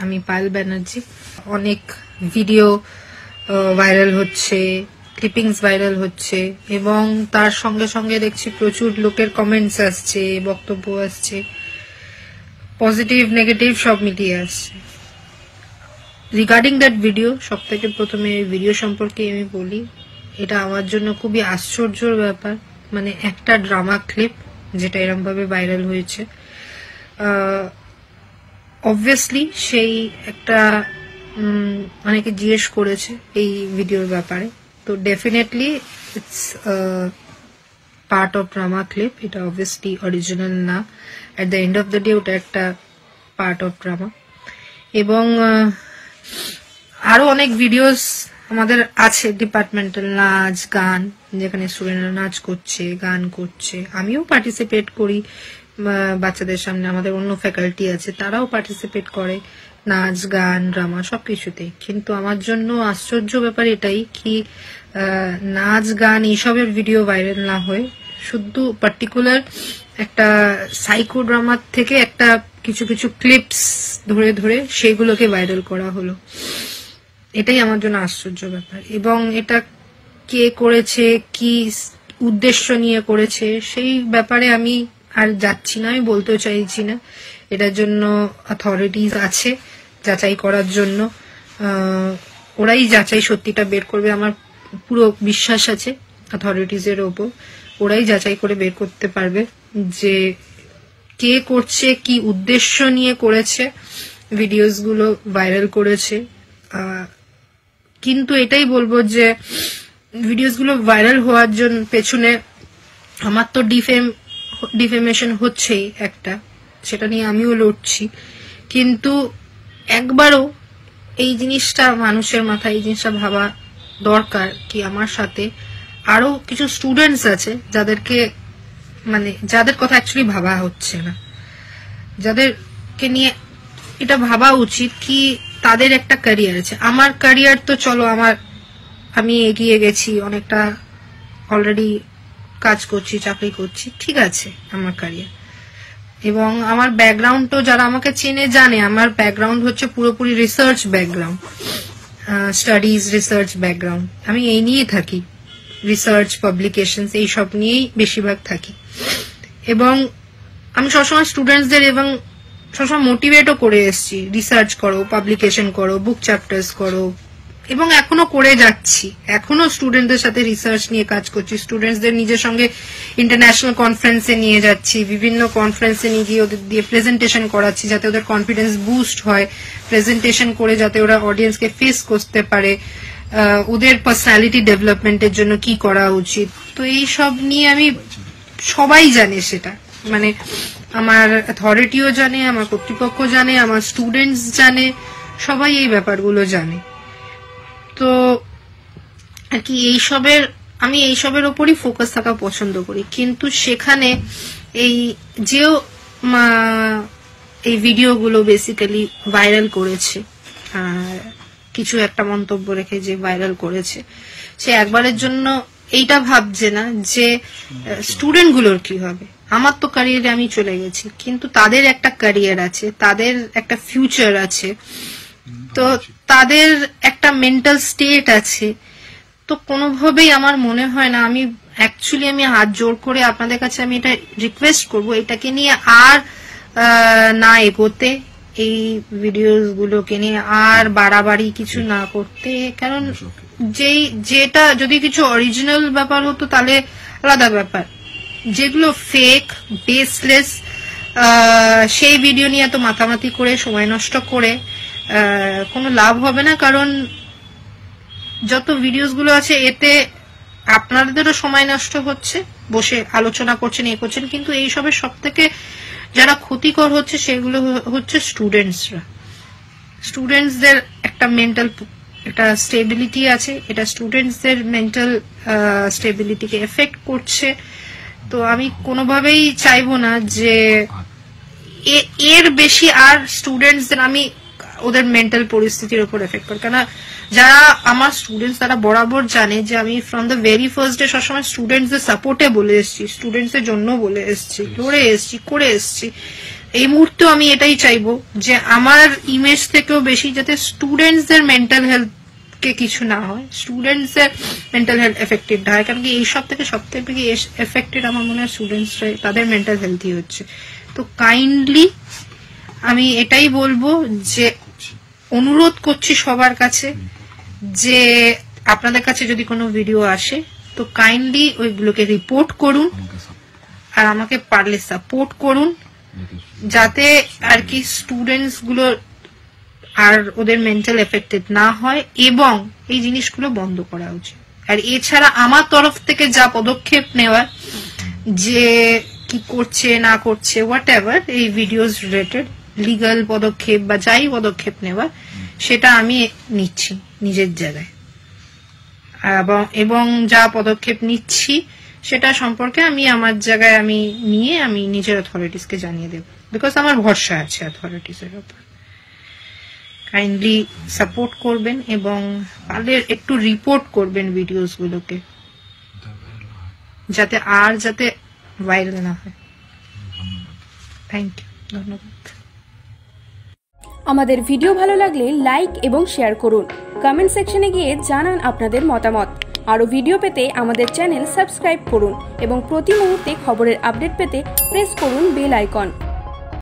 আমি পায়েল ব্যানার্জি। অনেক video viral হচ্ছে, ক্লিপিংস ভাইরাল হচ্ছে এবং তার সঙ্গে সঙ্গে দেখছি প্রচুর লোকের কমেন্টস আসছে, বক্তব্য আসছে, পজিটিভ নেগেটিভ সব মিলিয়ে আসছে। রিগার্ডিং দ্যাট ভিডিও, সব থেকে প্রথমে ভিডিও সম্পর্কে আমি বলি, এটা আমার জন্য খুবই আশ্চর্যের ব্যাপার। মানে একটা ড্রামা ক্লিপ যেটা এরকম ভাবে ভাইরাল হয়েছে, অবভিয়াসলি সেই একটা অনেকে জিজ্ঞেস করেছে এই ভিডিওর ব্যাপারে, তো definitely it's part of drama clip. এটা অবভিয়াসলি অরিজিনাল না, at the end of the day ওটা একটা পার্ট অফ ড্রামা। এবং আরো অনেক ভিডিওস আমাদের আছে, ডিপার্টমেন্টাল নাচ গান, যেখানে স্টুডেন্টরা নাচ করছে, গান করছে, আমিও পার্টিসিপেট করি বাচ্চাদের সামনে। আমাদের অন্য ফ্যাকাল্টি আছে, তারাও পার্টিসিপেট করে নাচ গান ড্রামা সবকিছুতে। কিন্তু আমার জন্য আশ্চর্য ব্যাপার এটাই কি নাচ গান এইসবের ভিডিও ভাইরাল না হয়ে শুধু পার্টিকুলার একটা সাইকো ড্রামার থেকে একটা কিছু কিছু ক্লিপস ধরে ধরে সেগুলোকে ভাইরাল করা হলো। এটাই আমার জন্য আশ্চর্য ব্যাপার। এবং এটা কে করেছে, কি উদ্দেশ্য নিয়ে করেছে, সেই ব্যাপারে আমি আর যাচ্ছি না, আমি বলতেও চাইছি না। এটার জন্য অথরিটিজ আছে যাচাই করার জন্য, ওরাই যাচাই সত্যিটা বের করবে। আমার পুরো বিশ্বাস আছে অথরিটিজের ওপর, ওরাই যাচাই করে বের করতে পারবে যে কে করছে, কি উদ্দেশ্য নিয়ে করেছে, ভিডিওস গুলো ভাইরাল করেছে। কিন্তু এটাই বলবো যে ভিডিওস গুলো ভাইরাল হওয়ার জন্য পেছনে আমার তো ডিফেমেশন হচ্ছেই একটা, সেটা নিয়ে আমিও লড়ছি। কিন্তু একবারও এই জিনিসটা মানুষের মাথায় এই জিনিসটা ভাবা দরকার কি আমার সাথে আরো কিছু স্টুডেন্টস আছে যাদেরকে মানে যাদের কথা অ্যাকচুয়ালি ভাবা হচ্ছে না, যাদেরকে নিয়ে এটা ভাবা উচিত কি তাদের একটা ক্যারিয়ার আছে। আমার ক্যারিয়ার তো চলো আমি এগিয়ে গেছি অনেকটা, অলরেডি কাজ করছি, চাকরি করছি, ঠিক আছে আমার ক্যারিয়ার। এবং আমার ব্যাকগ্রাউন্ড তো যারা আমাকে চেনে জানে, আমার ব্যাকগ্রাউন্ড হচ্ছে পুরোপুরি research background, studies research background. আমি এই নিয়ে থাকি, রিসার্চ পাবলিকেশনস এইসব নিয়েই বেশিরভাগ থাকি। এবং আমি সবসময় স্টুডেন্টসদের এবং সবসময় মোটিভেটও করে এসেছি, রিসার্চ করো, পাবলিকেশন করো, বুক চ্যাপ্টার্স করো, এবং এখনো করে যাচ্ছি। এখনো স্টুডেন্টদের সাথে রিসার্চ নিয়ে কাজ করছি, স্টুডেন্টসদের নিজের সঙ্গে ইন্টারন্যাশনাল কনফারেন্সে নিয়ে যাচ্ছি, বিভিন্ন কনফারেন্সে নিয়ে গিয়ে ওদের দিয়ে প্রেজেন্টেশন করাচ্ছি যাতে ওদের কনফিডেন্স বুস্ট হয়, প্রেজেন্টেশন করে যাতে ওরা অডিয়েন্সকে ফেস করতে পারে, ওদের পার্সোনালিটি ডেভেলপমেন্টের জন্য কি করা উচিত। তো এই সব নিয়ে আমি, সবাই জানে সেটা, মানে আমার অথরিটিও জানে, আমার কর্তৃপক্ষ জানে, আমার স্টুডেন্টস জানে, সবাই এই ব্যাপারগুলো জানে। তো আর কি আমি এইসবের ওপরই ফোকাস থাকা পছন্দ করি। কিন্তু সেখানে এই ভিডিওগুলো বেসিক্যালি ভাইরাল করেছে, কিছু একটা মন্তব্য রেখে যে ভাইরাল করেছে, সে একবারের জন্য এইটা ভাবছে না যে স্টুডেন্ট গুলোর কি হবে। আমার তো ক্যারিয়ারে আমি চলে গেছি, কিন্তু তাদের একটা ক্যারিয়ার আছে, তাদের একটা ফিউচার আছে, তো তাদের একটা মেন্টাল স্টেট আছে। তো কোনোভাবেই আমার মনে হয় না, আমি হাত জোর করে আপনাদের কাছে আমি এটা রিকোয়েস্ট করবো এটাকে নিয়ে আর না এগোতে, এই ভিডিওস গুলোকে নিয়ে আর বাড়াবাড়ি কিছু না করতে। কারণ যেটা যদি কিছু অরিজিনাল ব্যাপার হতো তাহলে আলাদা ব্যাপার, যেগুলো ফেক বেসলেস সেই ভিডিও নিয়ে এত মাতামাতি করে সময় নষ্ট করে কোনো লাভ হবে না। কারণ যত ভিডিওস গুলো আছে এতে আপনাদেরও সময় নষ্ট হচ্ছে, বসে আলোচনা করছেন, এ করছেন, কিন্তু এইসবের সব থেকে যারা ক্ষতিকর হচ্ছে সেগুলো হচ্ছে স্টুডেন্টসরা। স্টুডেন্টসদের একটা মেন্টাল একটা স্টেবিলিটি আছে, এটা স্টুডেন্টসদের মেন্টাল স্টেবিলিটিকে এফেক্ট করছে। তো আমি কোনোভাবেই চাইবো না যে এর বেশি আর স্টুডেন্টসদের আমি ওদের মেন্টাল পরিস্থিতির উপর এফেক্ট করে। কেন যারা আমার স্টুডেন্টস তারা বরাবর জানে যে আমি from the very first day সবসময় স্টুডেন্টসদের সাপোর্টে বলে এসেছি, স্টুডেন্টসদের জন্য বলে এসেছি, লড়ে এসেছি, করে এসেছি, এই মুহূর্তে আমি এটাই চাইবো যে আমার ইমেজ থেকেও বেশি যাতে স্টুডেন্টসদের মেন্টাল হেলথ কে কিছু না হয়, স্টুডেন্টসদের মেন্টাল হেলথ এফেক্টেড না হয়, কারণ কি এইসব থেকে সবথেকে বেশি এফেক্টেড আমার মনে হয় স্টুডেন্টসরা, তাদের মেন্টাল হেলথই হচ্ছে। তো কাইন্ডলি আমি এটাই বলবো যে অনুরোধ করছি সবার কাছে যে আপনাদের কাছে যদি কোনো ভিডিও আসে তো কাইন্ডলি ওইগুলোকে রিপোর্ট করুন আর আমাকে পারলে সাপোর্ট করুন, যাতে আর কি স্টুডেন্টস গুলো আর ওদের মেন্টাল এফেক্টেড না হয়, এবং এই জিনিসগুলো বন্ধ করা উচিত। আর এছাড়া আমার তরফ থেকে যা পদক্ষেপ নেওয়ার, যে কি করছে না করছে হোয়াট এভার এই ভিডিওস রিলেটেড লিগাল পদক্ষেপ বা যাই পদক্ষেপ নেওয়ার, সেটা আমি নিচ্ছি নিজের জায়গায়, এবং যা পদক্ষেপ নিচ্ছি সেটা সম্পর্কে আমি আমার জায়গায় আমি নিয়ে আমি নিজের অথরিটিসকে জানিয়ে দেব, বিকজ আমার ভরসা আছে অথরিটিসের উপর। কাইন্ডলি সাপোর্ট করবেন এবং পারলে একটু রিপোর্ট করবেন ভিডিওস গুলোকে, যাতে ভাইরাল না হয়। থ্যাংক ইউ, ধন্যবাদ। আমাদের ভিডিও ভালো লাগলে লাইক এবং শেয়ার করুন, কমেন্ট সেকশনে গিয়ে জানান আপনাদের মতামত। আরও ভিডিও পেতে আমাদের চ্যানেল সাবস্ক্রাইব করুন এবং প্রতি মুহূর্তে খবরের আপডেট পেতে প্রেস করুন বেল আইকন।